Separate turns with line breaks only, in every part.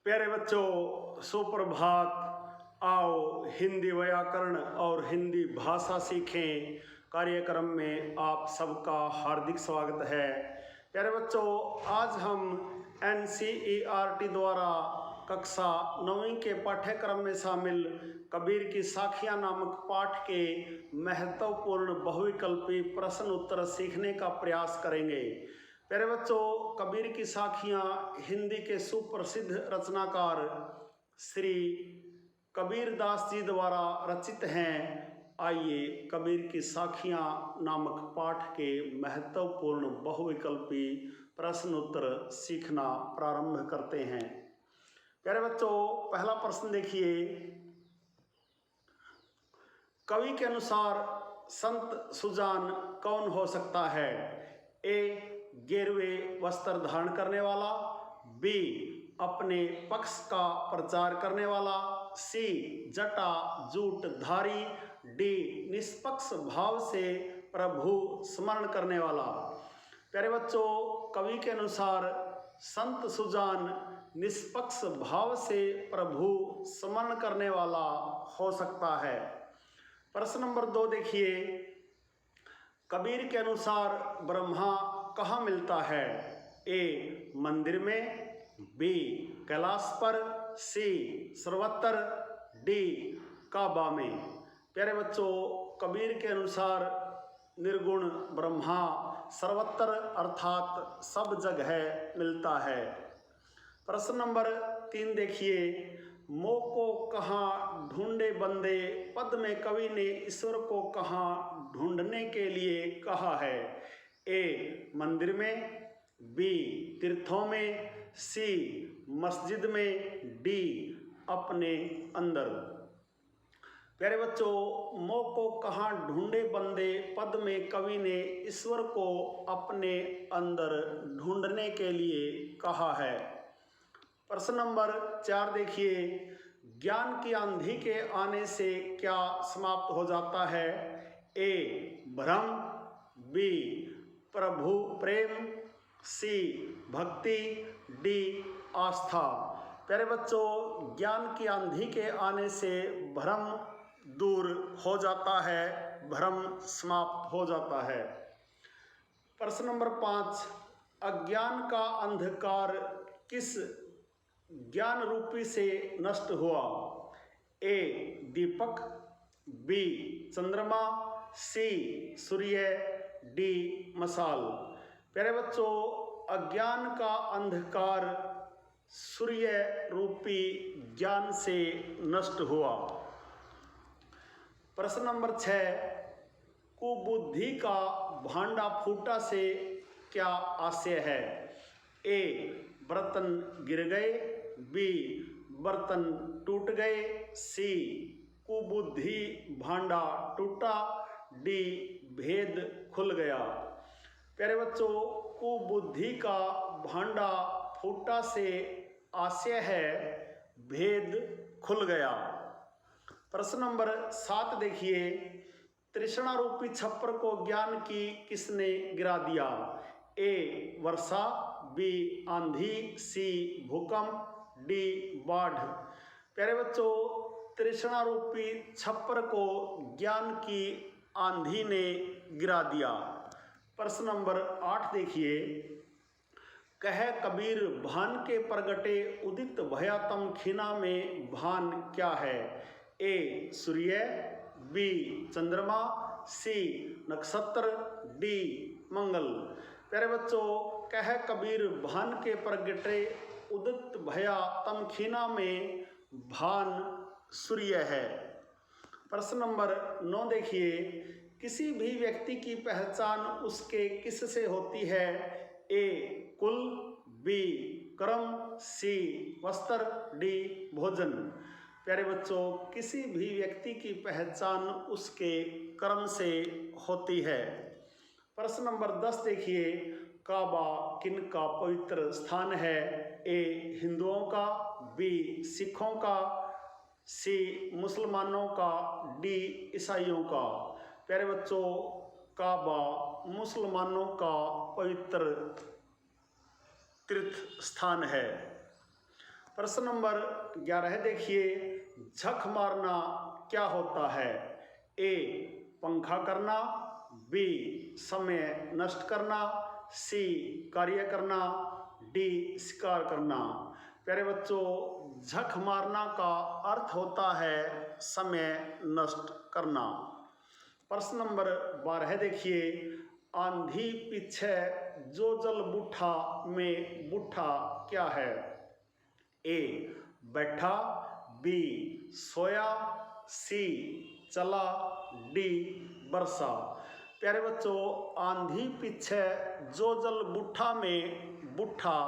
प्यारे बच्चों, सुप्रभात। आओ हिंदी व्याकरण और हिंदी भाषा सीखें कार्यक्रम में आप सबका हार्दिक स्वागत है। प्यारे बच्चों, आज हम NCERT द्वारा कक्षा 9वीं के पाठ्यक्रम में शामिल कबीर की साखियाँ नामक पाठ के महत्वपूर्ण बहुविकल्पी प्रश्न उत्तर सीखने का प्रयास करेंगे। प्यारे बच्चों, कबीर की साखियाँ हिंदी के सुप्रसिद्ध रचनाकार श्री कबीर दास जी द्वारा रचित हैं। आइए कबीर की साखियाँ नामक पाठ के महत्वपूर्ण बहुविकल्पी प्रश्न उत्तर सीखना प्रारंभ करते हैं। प्यारे बच्चों, पहला प्रश्न देखिए। कवि के अनुसार संत सुजान कौन हो सकता है? ए, गेरुए वस्त्र धारण करने वाला। बी, अपने पक्ष का प्रचार करने वाला। सी, जटा जूट धारी। डी, निष्पक्ष भाव से प्रभु स्मरण करने वाला। प्यारे बच्चों, कवि के अनुसार संत सुजान निष्पक्ष भाव से प्रभु स्मरण करने वाला हो सकता है। प्रश्न नंबर 2 देखिए। कबीर के अनुसार ब्रह्मा कहाँ मिलता है? ए, मंदिर में। बी, कैलाश पर। सी, सर्वत्र। डी, काबा में। प्यारे बच्चों, कबीर के अनुसार निर्गुण ब्रह्मा सर्वत्र अर्थात सब जगह मिलता है। प्रश्न नंबर 3 देखिए। मोह को कहाँ ढूंढे बंदे पद में कवि ने ईश्वर को कहाँ ढूंढने के लिए कहा है? ए, मंदिर में। बी, तीर्थों में। सी, मस्जिद में। डी, अपने अंदर। प्यारे बच्चों, मोह को कहाँ ढूंढे बंदे पद में कवि ने ईश्वर को अपने अंदर ढूंढने के लिए कहा है। प्रश्न नंबर 4 देखिए। ज्ञान की आंधी के आने से क्या समाप्त हो जाता है? ए, भ्रम। बी, प्रभु प्रेम। सी, भक्ति। डी, आस्था। प्यारे बच्चों, ज्ञान की आंधी के आने से भ्रम दूर हो जाता है, भ्रम समाप्त हो जाता है। प्रश्न नंबर 5। अज्ञान का अंधकार किस ज्ञान रूपी से नष्ट हुआ? ए, दीपक। बी, चंद्रमा। सी, सूर्य। डी, मशाल। प्यारे बच्चों, अज्ञान का अंधकार सूर्य रूपी ज्ञान से नष्ट हुआ। प्रश्न नंबर 6। कुबुद्धि का भांडा फूटा से क्या आशय है? ए, बर्तन गिर गए। बी, बर्तन टूट गए। सी, कुबुद्धि भांडा टूटा। डी, भेद खुल गया। प्यारे बच्चों, कुबुद्धि का भांडा फूटा से आशय है भेद खुल गया। प्रश्न नंबर 7 देखिए। तृष्णा रूपी छप्पर को ज्ञान की किसने गिरा दिया? ए, वर्षा। बी, आंधी। सी, भूकंप। डी, बाढ़। प्यारे बच्चों, तृष्णा रूपी छप्पर को ज्ञान की आंधी ने गिरा दिया। प्रश्न नंबर 8 देखिए। कह कबीर भान के प्रगटे उदित भया तम खिना में भान क्या है? ए, सूर्य। बी, चंद्रमा। सी, नक्षत्र। डी, मंगल। प्यारे बच्चों, कह कबीर भान के प्रगटे उदित भया तम खिना में भान सूर्य है। प्रश्न नंबर 9 देखिए। किसी भी व्यक्ति की पहचान उसके किस से होती है? ए, कुल। बी, कर्म। सी, वस्त्र। डी, भोजन। प्यारे बच्चों, किसी भी व्यक्ति की पहचान उसके कर्म से होती है। प्रश्न नंबर 10 देखिए। काबा किनका पवित्र स्थान है? ए, हिंदुओं का। बी, सिखों का। सी, मुसलमानों का। डी, ईसाइयों का। प्यारे बच्चों, काबा मुसलमानों का पवित्र तीर्थ स्थान है। प्रश्न नंबर 11 देखिए, झक मारना क्या होता है? ए पंखा करना, बी समय नष्ट करना, सी कार्य करना, डी शिकार करना। प्यारे बच्चों, झक मारना का अर्थ होता है समय नष्ट करना। प्रश्न नंबर 12 देखिए, आंधी पीछे जो जल बूठा में बूठा क्या है? ए बैठा, बी सोया, सी चला, डी बरसा। प्यारे बच्चों, आंधी पीछे जो जल बूठा में बूठा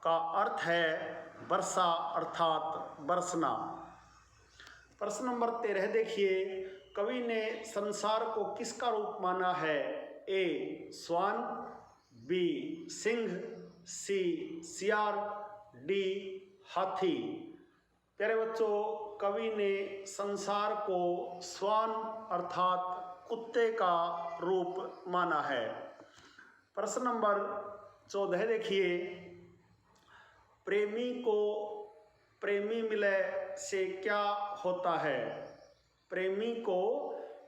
का अर्थ है वर्षा अर्थात बरसना। प्रश्न नंबर 13 देखिए, कवि ने संसार को किसका रूप माना है? ए स्वान, बी सिंह, सी सियार, डी हाथी। प्यारे बच्चों, कवि ने संसार को स्वान अर्थात कुत्ते का रूप माना है। प्रश्न नंबर 14 देखिए, प्रेमी को प्रेमी मिले से क्या होता है? प्रेमी को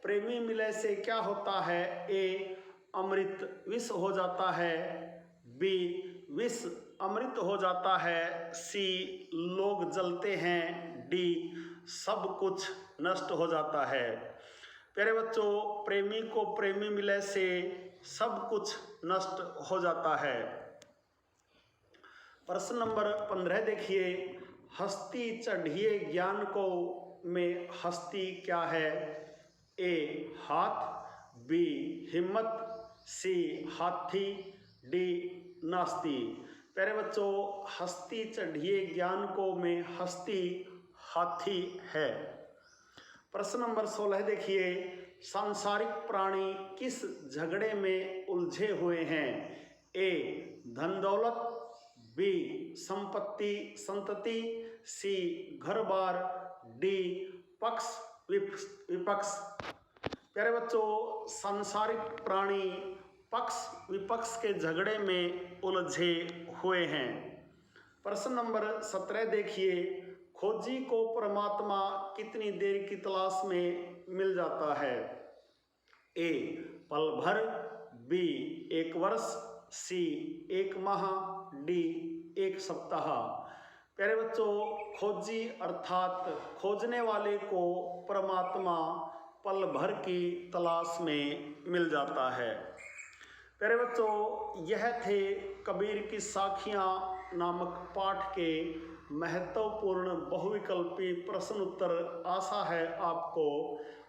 प्रेमी मिले से क्या होता है? ए अमृत विष हो जाता है, बी विष अमृत हो जाता है, सी लोग जलते हैं, डी सब कुछ नष्ट हो जाता है। प्यारे बच्चों, प्रेमी को प्रेमी मिले से सब कुछ नष्ट हो जाता है। प्रश्न नंबर 15 देखिए, हस्ती चढ़िए ज्ञान को में हस्ती क्या है? ए हाथ, बी हिम्मत, सी हाथी, डी नास्ती। प्यारे बच्चों, हस्ती चढ़िए ज्ञान को में हस्ती हाथी है। प्रश्न नंबर 16 देखिए, सांसारिक प्राणी किस झगड़े में उलझे हुए हैं? ए धन दौलत, बी संपत्ति संतति, सी घर बार, डी पक्ष विपक्ष। प्यारे बच्चों, सांसारिक प्राणी पक्ष विपक्ष के झगड़े में उलझे हुए हैं। प्रश्न नंबर 17 देखिए, खोजी को परमात्मा कितनी देर की तलाश में मिल जाता है? ए पल भर, बी 1 वर्ष, सी 1 माह, डी 1 सप्ताह। प्यारे बच्चों, खोजी अर्थात खोजने वाले को परमात्मा पल भर की तलाश में मिल जाता है। प्यारे बच्चों, यह थे कबीर की साखियाँ नामक पाठ के महत्वपूर्ण बहुविकल्पी प्रश्न उत्तर। आशा है आपको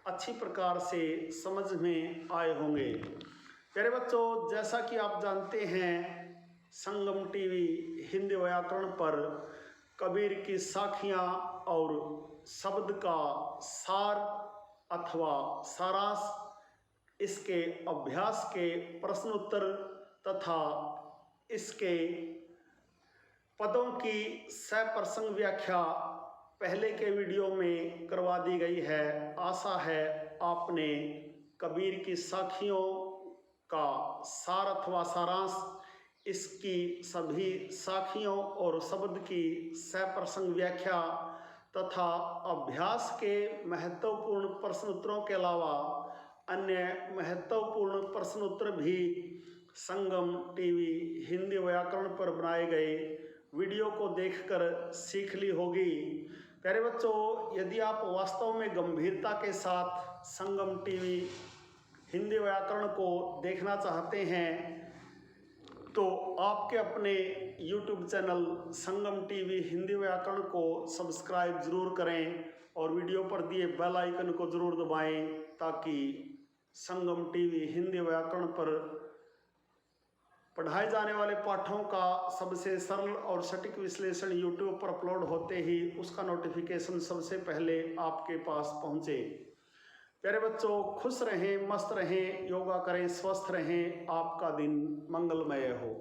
अच्छी प्रकार से समझ में आए होंगे। प्यारे बच्चों, जैसा कि आप जानते हैं, संगम टीवी हिंदी व्याकरण पर कबीर की साखियाँ और शब्द का सार अथवा सारांश, इसके अभ्यास के प्रश्न उत्तर तथा इसके पदों की सप्रसंग व्याख्या पहले के वीडियो में करवा दी गई है। आशा है आपने कबीर की साखियों का सार अथवा सारांश, इसकी सभी साखियों और शब्द की सप्रसंग व्याख्या तथा अभ्यास के महत्वपूर्ण प्रश्न उत्तरों के अलावा अन्य महत्वपूर्ण प्रश्न उत्तर भी संगम टीवी हिंदी व्याकरण पर बनाए गए वीडियो को देखकर सीख ली होगी। प्यारे बच्चों, यदि आप वास्तव में गंभीरता के साथ संगम टीवी हिंदी व्याकरण को देखना चाहते हैं तो आपके अपने YouTube चैनल संगम टीवी हिंदी व्याकरण को सब्सक्राइब ज़रूर करें और वीडियो पर दिए बेल आइकन को ज़रूर दबाएं ताकि संगम टीवी हिंदी व्याकरण पर पढ़ाए जाने वाले पाठों का सबसे सरल और सटीक विश्लेषण YouTube पर अपलोड होते ही उसका नोटिफिकेशन सबसे पहले आपके पास पहुँचे। प्यारे बच्चों, खुश रहें, मस्त रहें, योगा करें, स्वस्थ रहें, आपका दिन मंगलमय हो।